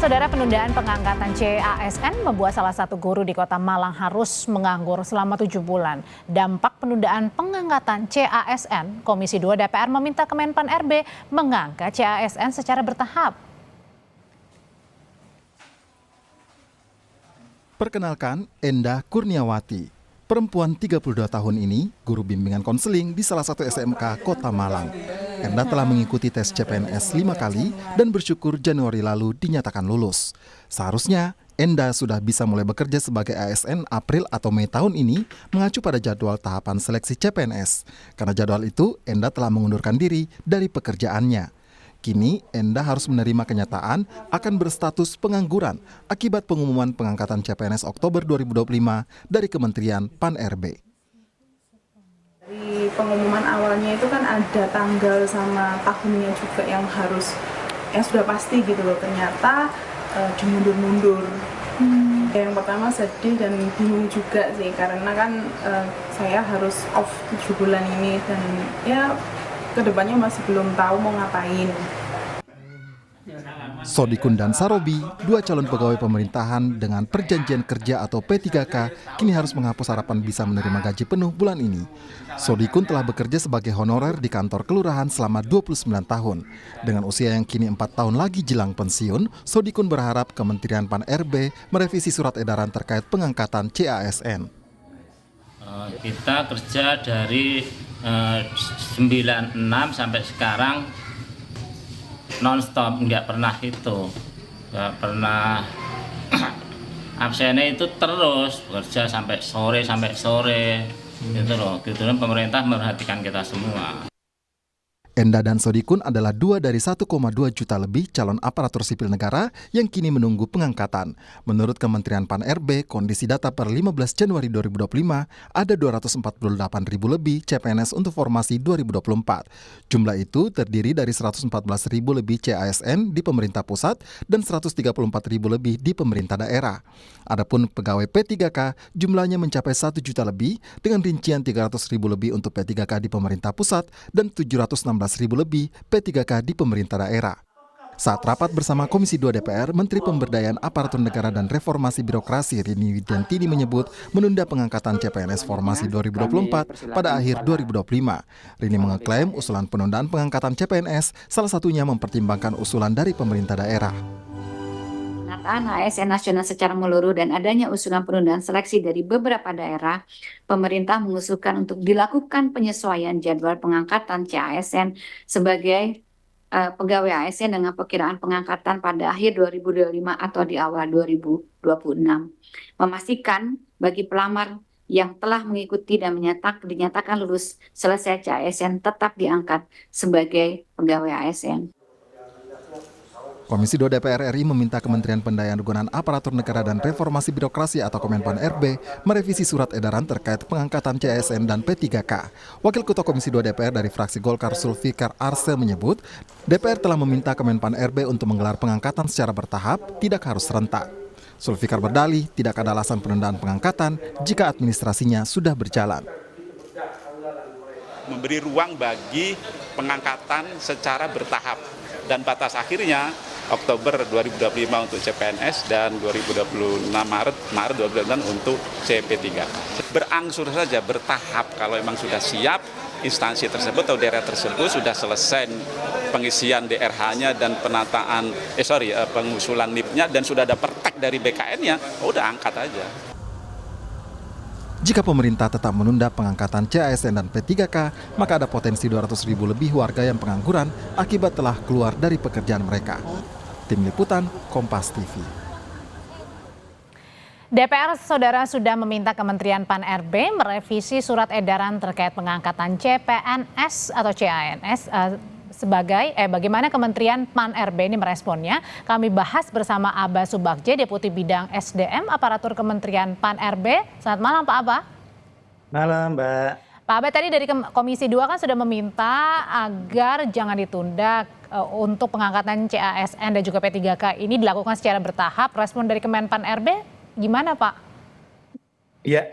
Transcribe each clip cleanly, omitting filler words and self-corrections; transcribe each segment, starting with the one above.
Saudara, penundaan pengangkatan CASN membuat salah satu guru di Kota Malang harus menganggur selama 7 bulan. Dampak penundaan pengangkatan CASN, Komisi 2 DPR meminta Kemenpan RB mengangkat CASN secara bertahap. Perkenalkan, Endah Kurniawati, perempuan 32 tahun ini, guru bimbingan konseling di salah satu SMK Kota Malang. Endah telah mengikuti tes CPNS 5 kali dan bersyukur Januari lalu dinyatakan lulus. Seharusnya, Endah sudah bisa mulai bekerja sebagai ASN April atau Mei tahun ini mengacu pada jadwal tahapan seleksi CPNS. Karena jadwal itu, Endah telah mengundurkan diri dari pekerjaannya. Kini, Endah harus menerima kenyataan akan berstatus pengangguran akibat pengumuman pengangkatan CPNS Oktober 2025 dari Kementerian Pan-RB. Dari pengumuman awalnya itu kan ada tanggal sama tahunnya juga yang sudah pasti gitu loh, ternyata dimundur-mundur. Yang pertama sedih dan bingung juga sih, karena kan saya harus off 7 bulan ini dan ya kedepannya masih belum tahu mau ngapain. Sodikun dan Sarobi, dua calon pegawai pemerintahan dengan perjanjian kerja atau P3K, kini harus menghapus harapan bisa menerima gaji penuh bulan ini. Sodikun telah bekerja sebagai honorer di kantor kelurahan selama 29 tahun. Dengan usia yang kini 4 tahun lagi jelang pensiun, Sodikun berharap Kementerian Pan-RB merevisi surat edaran terkait pengangkatan CASN. Kita kerja dari 96 sampai sekarang non-stop, nggak pernah absennya itu terus bekerja sampai sore gitu loh. Pemerintah memperhatikan kita semua. Endah dan Sodikun adalah 2 dari 1,2 juta lebih calon aparatur sipil negara yang kini menunggu pengangkatan. Menurut Kementerian Pan-RB, kondisi data per 15 Januari 2025 ada 248.000 lebih CPNS untuk formasi 2024. Jumlah itu terdiri dari 114.000 lebih CASN di pemerintah pusat dan 134.000 lebih di pemerintah daerah. Adapun pegawai P3K jumlahnya mencapai 1 juta lebih dengan rincian 300.000 lebih untuk P3K di pemerintah pusat dan 716.000 lebih P3K di pemerintah daerah. Saat rapat bersama Komisi 2 DPR, Menteri Pemberdayaan Aparatur Negara dan Reformasi Birokrasi Rini Widiantini menyebut menunda pengangkatan CPNS formasi 2024 pada akhir 2025. Rini mengeklaim usulan penundaan pengangkatan CPNS salah satunya mempertimbangkan usulan dari pemerintah daerah. Pengangkatan ASN nasional secara menyeluruh dan adanya usulan penundaan seleksi dari beberapa daerah, pemerintah mengusulkan untuk dilakukan penyesuaian jadwal pengangkatan CASN sebagai pegawai ASN dengan perkiraan pengangkatan pada akhir 2025 atau di awal 2026. Memastikan bagi pelamar yang telah mengikuti dan dinyatakan lulus selesai CASN tetap diangkat sebagai pegawai ASN. Komisi 2 DPR RI meminta Kementerian Pendayaan Aparatur Negara dan Reformasi Birokrasi atau Kemenpan RB merevisi surat edaran terkait pengangkatan CASN dan P3K. Wakil Ketua Komisi 2 DPR dari fraksi Golkar Sulfikar Arse menyebut, DPR telah meminta Kemenpan RB untuk menggelar pengangkatan secara bertahap, tidak harus serentak. Sulfikar berdalih tidak ada alasan penundaan pengangkatan jika administrasinya sudah berjalan. Memberi ruang bagi pengangkatan secara bertahap dan batas akhirnya Oktober 2025 untuk CPNS dan 2026 Maret 2026 untuk CP3. Berangsur saja, bertahap. Kalau memang sudah siap, instansi tersebut atau daerah tersebut sudah selesai pengisian DRH-nya dan pengusulan NIP-nya dan sudah ada pertek dari BKN-nya, udah angkat aja. Jika pemerintah tetap menunda pengangkatan CASN dan P3K, maka ada potensi 200.000 lebih warga yang pengangguran akibat telah keluar dari pekerjaan mereka. Tim Liputan, Kompas TV. DPR, Saudara, sudah meminta Kementerian Pan-RB merevisi surat edaran terkait pengangkatan CPNS atau CANS bagaimana Kementerian Pan-RB ini meresponnya. Kami bahas bersama Aba Subagje, Deputi Bidang SDM Aparatur Kementerian Pan-RB. Selamat malam Pak Aba. Malam Mbak. Pak Aba, tadi dari Komisi 2 kan sudah meminta agar jangan ditunda untuk pengangkatan CASN dan juga P3K ini dilakukan secara bertahap. Respon dari Kemenpan RB gimana Pak? Ya,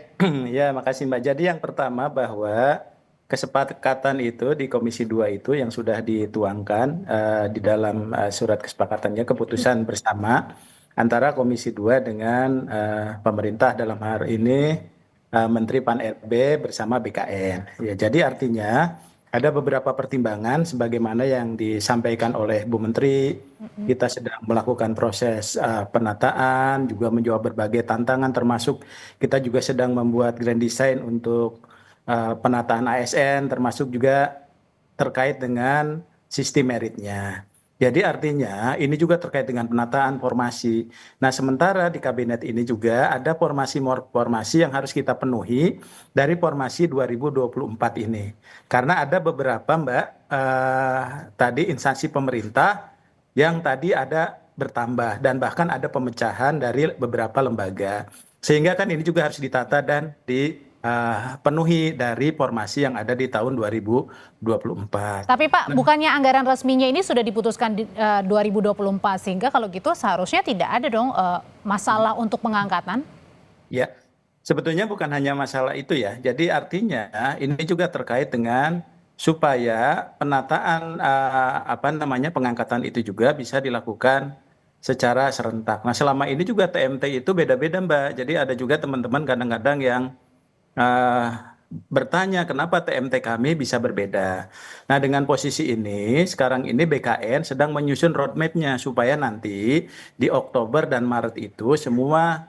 makasih Mbak. Jadi yang pertama bahwa kesepakatan itu di Komisi 2 itu yang sudah dituangkan di dalam surat kesepakatannya keputusan bersama antara Komisi 2 dengan pemerintah dalam hal ini Menteri Pan-RB bersama BKN. Ya, jadi artinya ada beberapa pertimbangan sebagaimana yang disampaikan oleh Bu Menteri. Kita sedang melakukan proses penataan, juga menjawab berbagai tantangan, termasuk kita juga sedang membuat grand design untuk penataan ASN, termasuk juga terkait dengan sistem meritnya. Jadi artinya ini juga terkait dengan penataan formasi. Nah, sementara di kabinet ini juga ada formasi yang harus kita penuhi dari formasi 2024 ini. Karena ada beberapa Mbak tadi instansi pemerintah yang tadi ada bertambah dan bahkan ada pemecahan dari beberapa lembaga. Sehingga kan ini juga harus ditata dan dipenuhi dari formasi yang ada di tahun 2024. Tapi Pak, bukannya anggaran resminya ini sudah diputuskan di 2024, sehingga kalau gitu seharusnya tidak ada dong masalah untuk pengangkatan? Ya, sebetulnya bukan hanya masalah itu ya. Jadi artinya ini juga terkait dengan supaya penataan pengangkatan itu juga bisa dilakukan secara serentak. Nah, selama ini juga TMT itu beda-beda Mbak. Jadi ada juga teman-teman kadang-kadang yang bertanya kenapa TMT kami bisa berbeda. Nah, dengan posisi ini sekarang ini BKN sedang menyusun roadmap-nya supaya nanti di Oktober dan Maret itu semua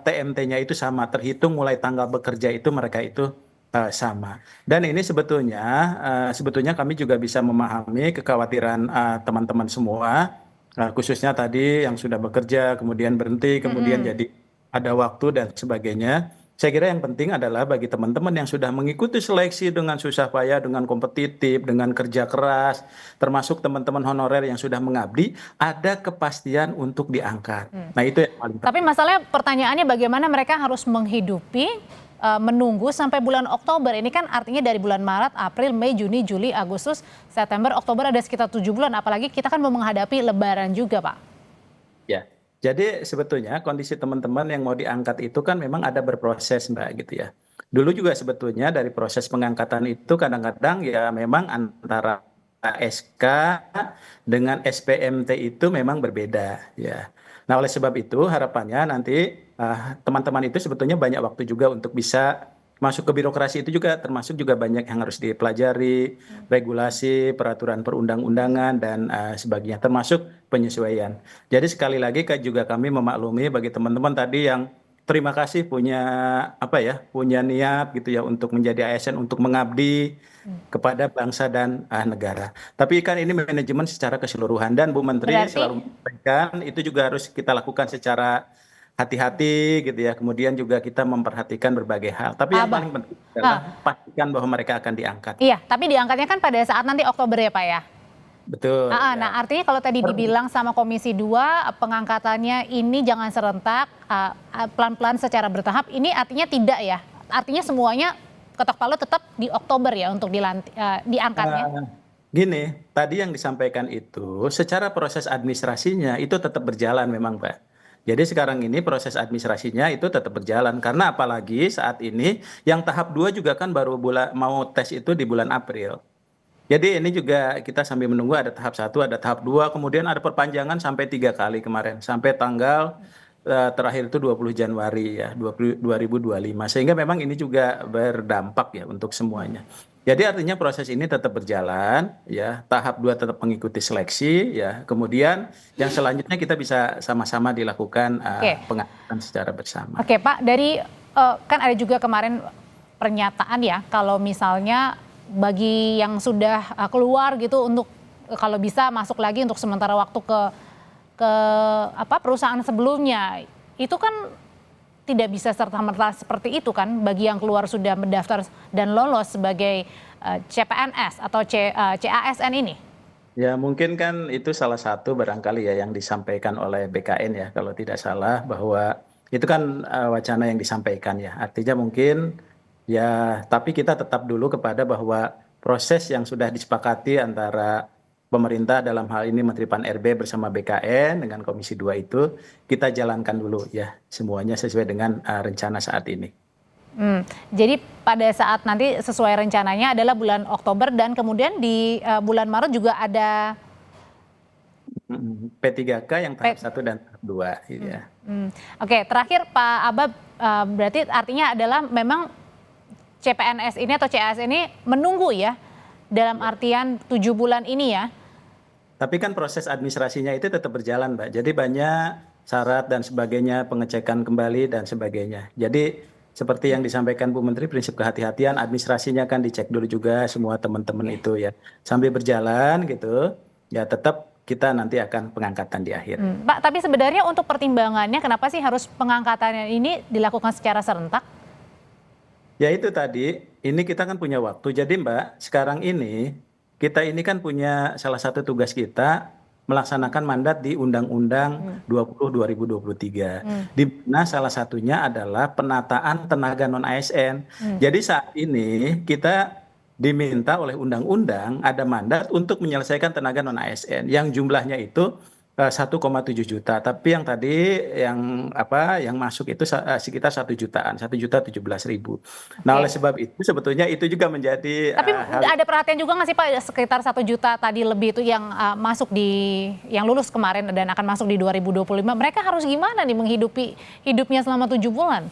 TMT-nya itu sama, terhitung mulai tanggal bekerja itu mereka itu sama. Dan ini sebetulnya kami juga bisa memahami kekhawatiran teman-teman semua, khususnya tadi yang sudah bekerja kemudian berhenti kemudian jadi ada waktu dan sebagainya. Saya kira yang penting adalah bagi teman-teman yang sudah mengikuti seleksi dengan susah payah, dengan kompetitif, dengan kerja keras, termasuk teman-teman honorer yang sudah mengabdi, ada kepastian untuk diangkat. Nah, itu yang paling penting. Tapi masalahnya pertanyaannya bagaimana mereka harus menghidupi menunggu sampai bulan Oktober. Ini kan artinya dari bulan Maret, April, Mei, Juni, Juli, Agustus, September, Oktober ada sekitar 7 bulan. Apalagi kita kan mau menghadapi Lebaran juga, Pak. Ya, jadi sebetulnya kondisi teman-teman yang mau diangkat itu kan memang ada berproses Mbak gitu ya. Dulu juga sebetulnya dari proses pengangkatan itu kadang-kadang ya memang antara SK dengan SPMT itu memang berbeda ya. Nah, oleh sebab itu harapannya nanti teman-teman itu sebetulnya banyak waktu juga untuk bisa masuk ke birokrasi, itu juga termasuk juga banyak yang harus dipelajari, regulasi, peraturan perundang-undangan dan sebagainya, termasuk penyesuaian. Jadi sekali lagi juga kami memaklumi bagi teman-teman tadi yang terima kasih punya punya niat gitu ya untuk menjadi ASN, untuk mengabdi kepada bangsa dan negara. Tapi kan ini manajemen secara keseluruhan dan Bu Menteri selalu menyampaikan itu juga harus kita lakukan secara hati-hati gitu ya. Kemudian juga kita memperhatikan berbagai hal. Tapi yang paling penting adalah pastikan bahwa mereka akan diangkat. Iya, tapi diangkatnya kan pada saat nanti Oktober ya Pak ya? Betul. Nah, artinya kalau tadi dibilang sama Komisi 2 pengangkatannya ini jangan serentak, pelan-pelan secara bertahap, ini artinya tidak ya? Artinya semuanya ketok palu tetap di Oktober ya untuk diangkatnya? Gini, tadi yang disampaikan itu secara proses administrasinya itu tetap berjalan memang Pak. Jadi sekarang ini proses administrasinya itu tetap berjalan. Karena apalagi saat ini yang tahap 2 juga kan baru mau tes itu di bulan April. Jadi ini juga kita sambil menunggu ada tahap 1, ada tahap 2, kemudian ada perpanjangan sampai 3 kali kemarin. Sampai tanggal terakhir itu 20 Januari ya, 2025. Sehingga memang ini juga berdampak ya untuk semuanya. Jadi artinya proses ini tetap berjalan ya, tahap 2 tetap mengikuti seleksi ya. Kemudian yang selanjutnya kita bisa sama-sama dilakukan pengangkatan secara bersama. Oke, Pak, dari kan ada juga kemarin pernyataan ya kalau misalnya bagi yang sudah keluar gitu untuk kalau bisa masuk lagi untuk sementara waktu ke perusahaan sebelumnya. Itu kan tidak bisa serta-merta seperti itu kan bagi yang keluar sudah mendaftar dan lolos sebagai CPNS atau CASN ini? Ya mungkin kan itu salah satu barangkali ya yang disampaikan oleh BKN ya kalau tidak salah, bahwa itu kan wacana yang disampaikan ya. Artinya mungkin ya tapi kita tetap dulu kepada bahwa proses yang sudah disepakati antara pemerintah dalam hal ini Menteri Pan-RB bersama BKN dengan Komisi 2 itu kita jalankan dulu ya semuanya sesuai dengan rencana saat ini. Jadi pada saat nanti sesuai rencananya adalah bulan Oktober dan kemudian di bulan Maret juga ada P3K yang tahap 1 dan tahap 2 gitu ya. Oke, terakhir Pak Aba, berarti artinya adalah memang CPNS ini atau CAS ini menunggu ya dalam artian 7 bulan ini ya. Tapi kan proses administrasinya itu tetap berjalan, Mbak. Jadi banyak syarat dan sebagainya, pengecekan kembali dan sebagainya. Jadi seperti yang disampaikan Bu Menteri, prinsip kehati-hatian, administrasinya kan dicek dulu juga semua teman-teman itu ya. Sambil berjalan gitu, ya tetap kita nanti akan pengangkatan di akhir. Pak, tapi sebenarnya untuk pertimbangannya kenapa sih harus pengangkatannya ini dilakukan secara serentak? Ya itu tadi, ini kita kan punya waktu. Jadi Mbak, sekarang ini kita ini kan punya salah satu tugas kita melaksanakan mandat di Undang-Undang 20 2023. Di mana salah satunya adalah penataan tenaga non ASN. Jadi saat ini kita diminta oleh undang-undang ada mandat untuk menyelesaikan tenaga non ASN yang jumlahnya itu 1,7 juta. Tapi yang tadi yang masuk itu sekitar 1 jutaan, 1.017.000. Nah, oleh sebab itu sebetulnya itu juga menjadi Tapi ada perhatian juga nggak sih Pak, sekitar 1 juta tadi lebih itu yang masuk yang lulus kemarin dan akan masuk di 2025. Mereka harus gimana nih menghidupi hidupnya selama 7 bulan?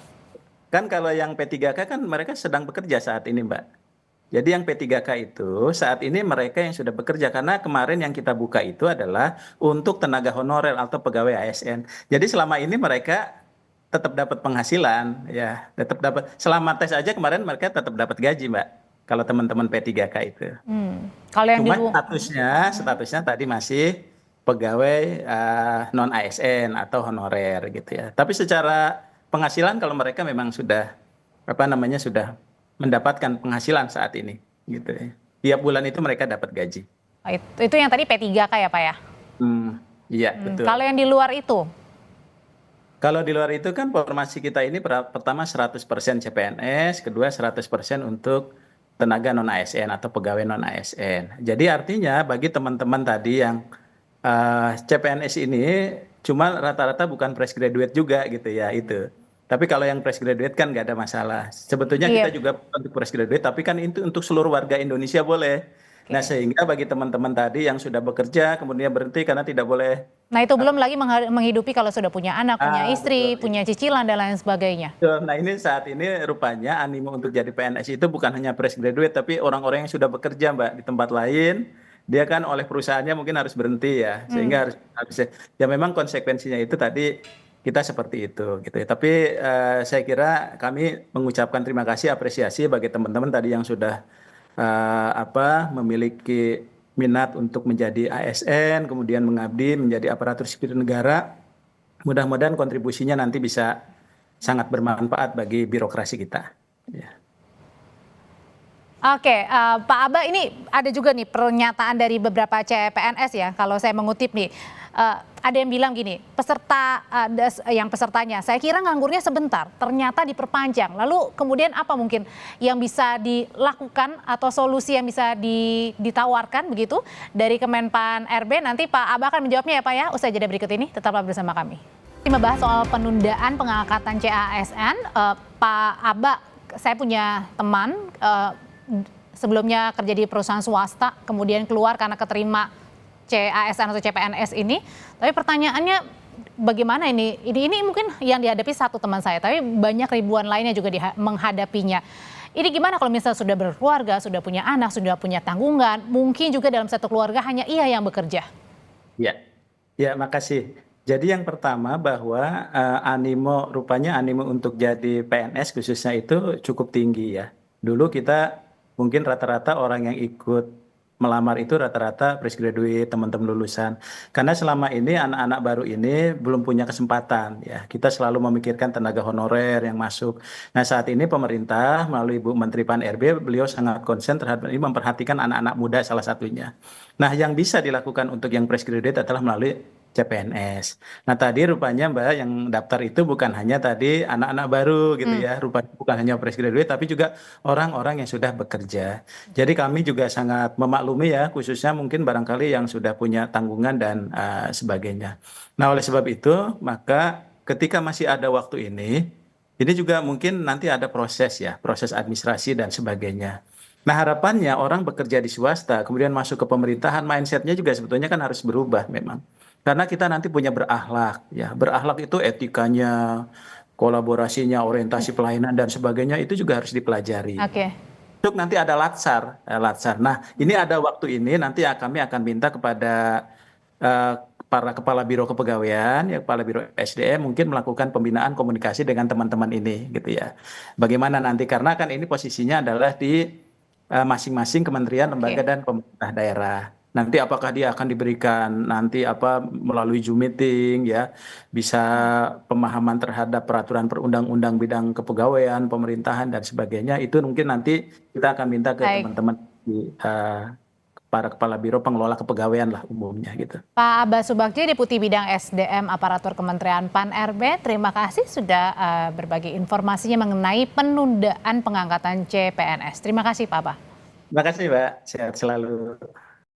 Kan kalau yang P3K kan mereka sedang bekerja saat ini, Mbak. Jadi yang P3K itu saat ini mereka yang sudah bekerja, karena kemarin yang kita buka itu adalah untuk tenaga honorer atau pegawai ASN. Jadi selama ini mereka tetap dapat penghasilan, ya, tetap dapat. Selama tes aja kemarin mereka tetap dapat gaji, Mbak. Kalau teman-teman P3K itu. Kalau yang Cuma statusnya tadi masih pegawai non ASN atau honorer gitu ya. Tapi secara penghasilan kalau mereka memang sudah sudah mendapatkan penghasilan saat ini gitu ya. Tiap bulan itu mereka dapat gaji. Itu yang tadi P3K ya Pak ya? Iya, betul. Kalau yang di luar itu? Kalau di luar itu kan formasi kita ini pertama 100% CPNS, kedua 100% untuk tenaga non ASN atau pegawai non ASN. Jadi artinya bagi teman-teman tadi yang CPNS ini cuma rata-rata bukan fresh graduate juga gitu ya itu. Tapi kalau yang fresh graduate kan nggak ada masalah. Sebetulnya kita juga untuk fresh graduate, tapi kan itu untuk seluruh warga Indonesia boleh. Nah sehingga bagi teman-teman tadi yang sudah bekerja kemudian berhenti karena tidak boleh. Nah itu belum lagi menghidupi kalau sudah punya anak, punya istri, punya cicilan dan lain sebagainya. Nah ini saat ini rupanya animo untuk jadi PNS itu bukan hanya fresh graduate, tapi orang-orang yang sudah bekerja, Mbak, di tempat lain. Dia kan oleh perusahaannya mungkin harus berhenti ya, sehingga harus ya memang konsekuensinya itu tadi kita seperti itu gitu ya. Tapi saya kira kami mengucapkan terima kasih, apresiasi bagi teman-teman tadi yang sudah memiliki minat untuk menjadi ASN, kemudian mengabdi menjadi aparatur sipil negara. Mudah-mudahan kontribusinya nanti bisa sangat bermanfaat bagi birokrasi kita. Ya. Oke, Pak Aba, ini ada juga nih pernyataan dari beberapa CPNS ya, kalau saya mengutip nih. Ada yang bilang gini, pesertanya, saya kira nganggurnya sebentar, ternyata diperpanjang. Lalu kemudian apa mungkin yang bisa dilakukan atau solusi yang bisa ditawarkan begitu dari Kemenpan RB? Nanti Pak Aba akan menjawabnya ya Pak ya, usai jeda berikut ini, tetaplah bersama kami. Membahas soal penundaan pengangkatan CASN, Pak Aba, saya punya teman sebelumnya kerja di perusahaan swasta, kemudian keluar karena keterima CASN atau CPNS ini. Tapi pertanyaannya bagaimana ini? Ini mungkin yang dihadapi satu teman saya, tapi banyak ribuan lainnya juga menghadapinya. Ini gimana kalau misalnya sudah berkeluarga, sudah punya anak, sudah punya tanggungan, mungkin juga dalam satu keluarga hanya ia yang bekerja? Ya, makasih. Jadi yang pertama bahwa rupanya animo untuk jadi PNS khususnya itu cukup tinggi ya. Dulu kita mungkin rata-rata orang yang ikut melamar itu rata-rata fresh graduate, teman-teman lulusan. Karena selama ini anak-anak baru ini belum punya kesempatan ya. Kita selalu memikirkan tenaga honorer yang masuk. Nah, saat ini pemerintah melalui Bu Menteri Pan RB, beliau sangat konsen terhadap ini, memperhatikan anak-anak muda salah satunya. Nah, yang bisa dilakukan untuk yang fresh graduate adalah melalui CPNS. Nah tadi rupanya Mbak yang daftar itu bukan hanya tadi anak-anak baru gitu ya, rupanya bukan hanya fresh graduate tapi juga orang-orang yang sudah bekerja. Jadi kami juga sangat memaklumi ya, khususnya mungkin barangkali yang sudah punya tanggungan dan sebagainya. Nah oleh sebab itu maka ketika masih ada waktu ini, Ini juga mungkin nanti ada proses ya, proses administrasi dan sebagainya. Nah harapannya orang bekerja di swasta, kemudian masuk ke pemerintahan, mindsetnya juga sebetulnya kan harus berubah memang. Karena kita nanti punya berakhlak, ya. Berakhlak itu etikanya, kolaborasinya, orientasi pelayanan dan sebagainya itu juga harus dipelajari. Oke. Untuk nanti ada latsar, latsar. Nah, ini ada waktu ini nanti kami akan minta kepada para kepala biro kepegawaian, ya kepala biro SDM mungkin melakukan pembinaan komunikasi dengan teman-teman ini, gitu ya. Bagaimana nanti karena kan ini posisinya adalah di masing-masing kementerian, lembaga dan pemerintah daerah. Nanti apakah dia akan diberikan nanti melalui Zoom meeting ya, bisa pemahaman terhadap peraturan perundang-undang bidang kepegawaian, pemerintahan dan sebagainya, itu mungkin nanti kita akan minta ke teman-teman di para kepala biro pengelola kepegawaian lah umumnya gitu. Pak Abbas Subagji, Deputi Bidang SDM Aparatur Kementerian PAN-RB, terima kasih sudah berbagi informasinya mengenai penundaan pengangkatan CPNS. Terima kasih Pak Abbas. Terima kasih Mbak, sehat selalu.